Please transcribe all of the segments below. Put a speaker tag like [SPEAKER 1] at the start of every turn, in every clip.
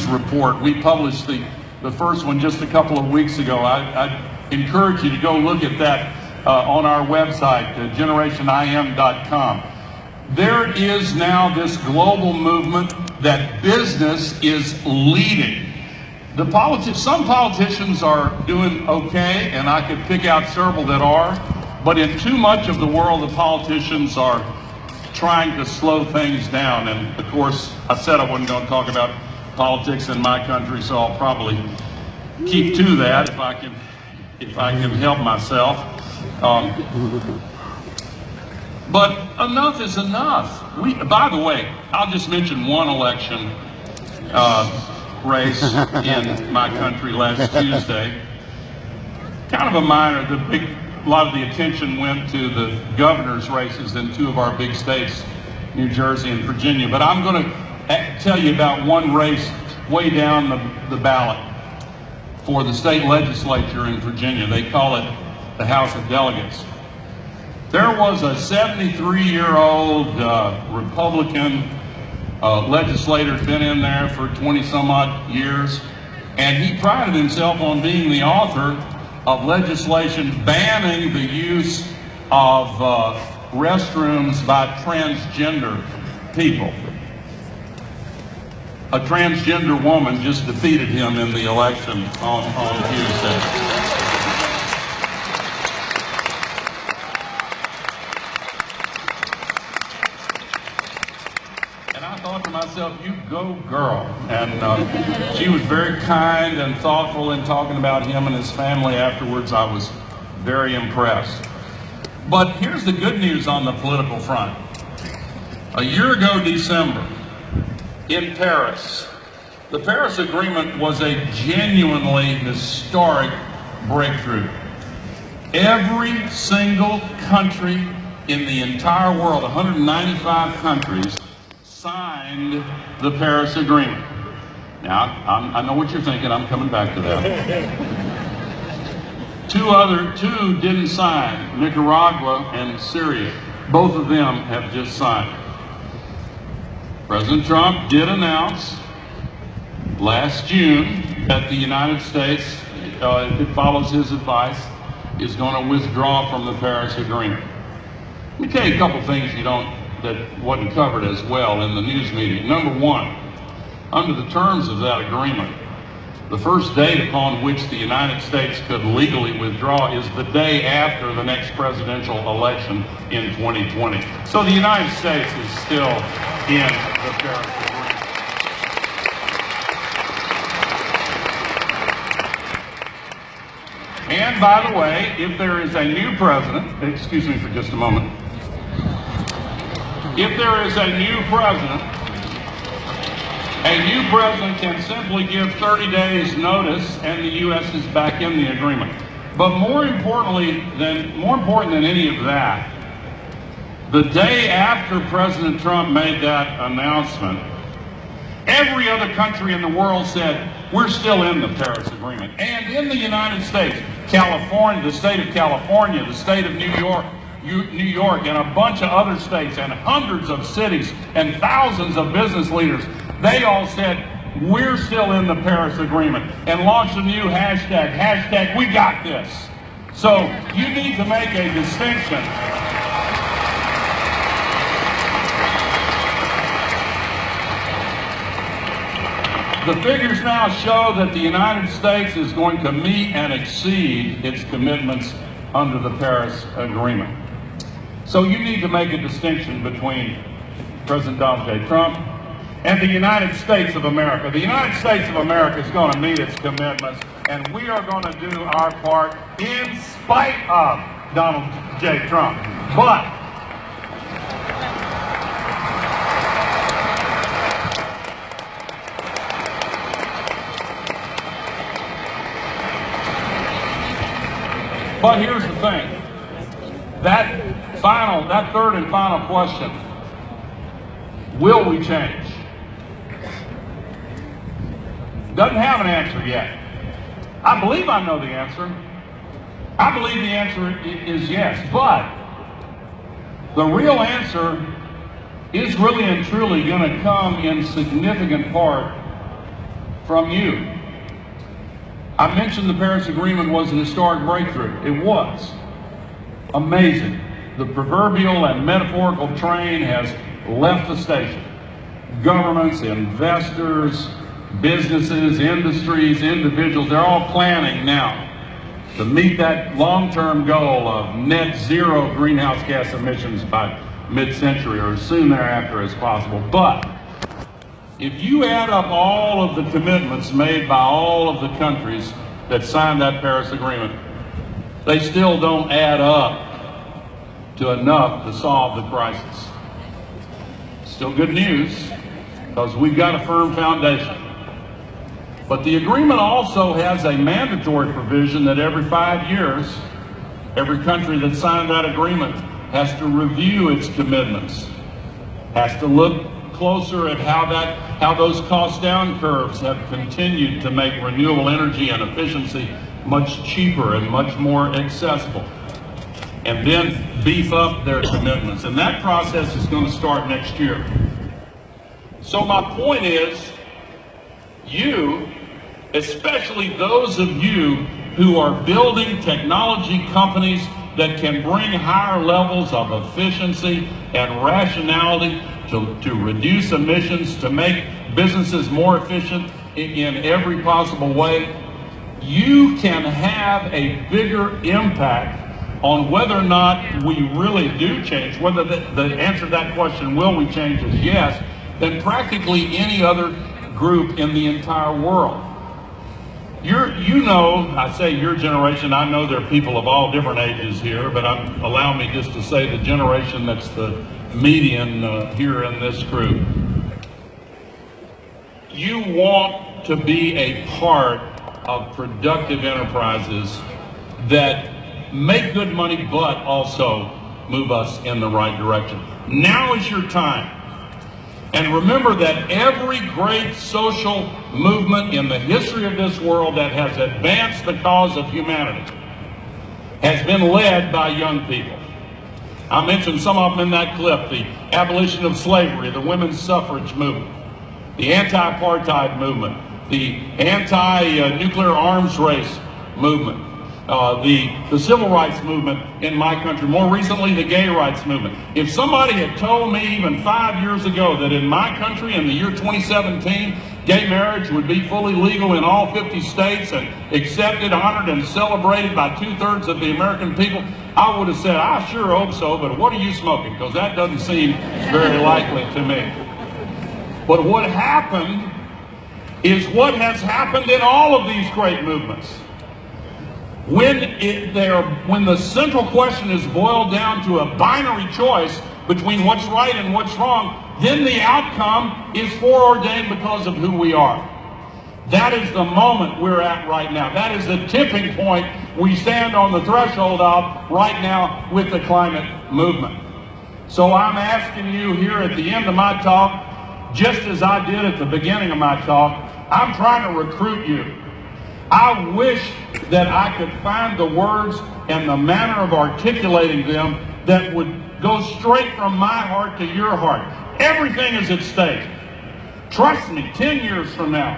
[SPEAKER 1] report. We published the first one just a couple of weeks ago. I encourage you to go look at that on our website, generationim.com. There is now this global movement that business is leading. Some politicians are doing okay, and I could pick out several that are, but in too much of the world, the politicians are trying to slow things down. And of course, I said I wasn't going to talk about politics in my country, so I'll probably keep to that if I can help myself. But enough is enough. By the way, I'll just mention one election race in my country last Tuesday. Kind of a minor. A lot of the attention went to the governor's races in two of our big states, New Jersey and Virginia. But I'm going to tell you about one race way down the ballot for the state legislature in Virginia. They call it the House of Delegates. There was a 73-year-old Republican legislator who'd been in there for 20-some-odd years, and he prided himself on being the author of legislation banning the use of restrooms by transgender people. A transgender woman just defeated him in the election on Tuesday. To myself, you go girl. And she was very kind and thoughtful in talking about him and his family afterwards. I was very impressed. But here's the good news on the political front. A year ago December, in Paris, the Paris Agreement was a genuinely historic breakthrough. Every single country in the entire world, 195 countries, signed the Paris Agreement. Now, I know what you're thinking. I'm coming back to that. Two didn't sign, Nicaragua and Syria. Both of them have just signed. President Trump did announce last June that the United States, if it follows his advice, is going to withdraw from the Paris Agreement. Let me tell you a couple things that wasn't covered as well in the news media. Number one, under the terms of that agreement, the first date upon which the United States could legally withdraw is the day after the next presidential election in 2020. So the United States is still in the Paris Agreement. And by the way, if there is a new president, excuse me for just a moment, if there is a new president can simply give 30 days notice and the U.S. is back in the agreement. But more important than any of that, the day after President Trump made that announcement, every other country in the world said, we're still in the Paris Agreement. And in the United States, California, the state of California, the state of New York, and a bunch of other states, and hundreds of cities, and thousands of business leaders, they all said, we're still in the Paris Agreement, and launched a new hashtag we got this. So you need to make a distinction. The figures now show that the United States is going to meet and exceed its commitments under the Paris Agreement. So you need to make a distinction between President Donald J. Trump and the United States of America. The United States of America is going to meet its commitments, and we are going to do our part in spite of Donald J. Trump. But here's the thing. That third and final question, will we change? Doesn't have an answer yet. I believe I know the answer. I believe the answer is yes. But the real answer is really and truly going to come in significant part from you. I mentioned the Paris Agreement was an historic breakthrough. It was. Amazing. The proverbial and metaphorical train has left the station. Governments, investors, businesses, industries, individuals, they're all planning now to meet that long-term goal of net zero greenhouse gas emissions by mid-century or as soon thereafter as possible. But if you add up all of the commitments made by all of the countries that signed that Paris Agreement, they still don't add up to enough to solve the crisis. Still good news, because we've got a firm foundation. But the agreement also has a mandatory provision that every 5 years, every country that signed that agreement has to review its commitments, has to look closer at how those cost down curves have continued to make renewable energy and efficiency much cheaper and much more accessible, and then beef up their commitments. And that process is going to start next year. So my point is, you, especially those of you who are building technology companies that can bring higher levels of efficiency and rationality to reduce emissions, to make businesses more efficient in every possible way, you can have a bigger impact on whether or not we really do change. Whether the answer to that question, will we change, is yes, than practically any other group in the entire world. You know, I say your generation, I know there are people of all different ages here, but allow me just to say the generation that's the median here in this group. You want to be a part of productive enterprises that make good money, but also move us in the right direction. Now is your time. And remember that every great social movement in the history of this world that has advanced the cause of humanity has been led by young people. I mentioned some of them in that clip: the abolition of slavery, the women's suffrage movement, the anti-apartheid movement, the anti-nuclear arms race movement, the civil rights movement in my country, more recently the gay rights movement. If somebody had told me even 5 years ago that in my country in the year 2017 gay marriage would be fully legal in all 50 states and accepted, honored, and celebrated by 2/3 of the American people, I would have said, I sure hope so, but what are you smoking? Because that doesn't seem very likely to me. But what happened is what has happened in all of these great movements. When the central question is boiled down to a binary choice between what's right and what's wrong, then the outcome is foreordained because of who we are. That is the moment we're at right now. That is the tipping point we stand on the threshold of right now with the climate movement. So I'm asking you here at the end of my talk, just as I did at the beginning of my talk, I'm trying to recruit you. I wish that I could find the words and the manner of articulating them that would go straight from my heart to your heart. Everything is at stake. Trust me, 10 years from now,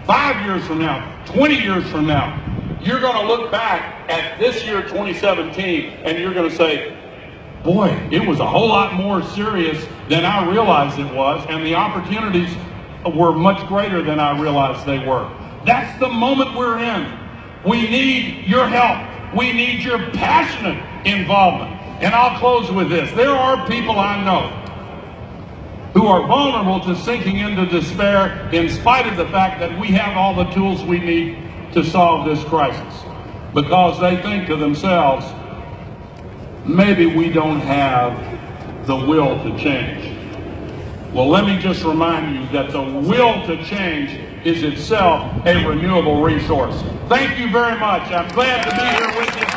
[SPEAKER 1] 5 years from now, 20 years from now, you're going to look back at this year, 2017, and you're going to say, boy, it was a whole lot more serious than I realized it was, and the opportunities were much greater than I realized they were. That's the moment we're in. We need your help. We need your passionate involvement. And I'll close with this. There are people I know who are vulnerable to sinking into despair in spite of the fact that we have all the tools we need to solve this crisis, because they think to themselves, maybe we don't have the will to change. Well, let me just remind you that the will to change is itself a renewable resource. Thank you very much. I'm glad to be here with you.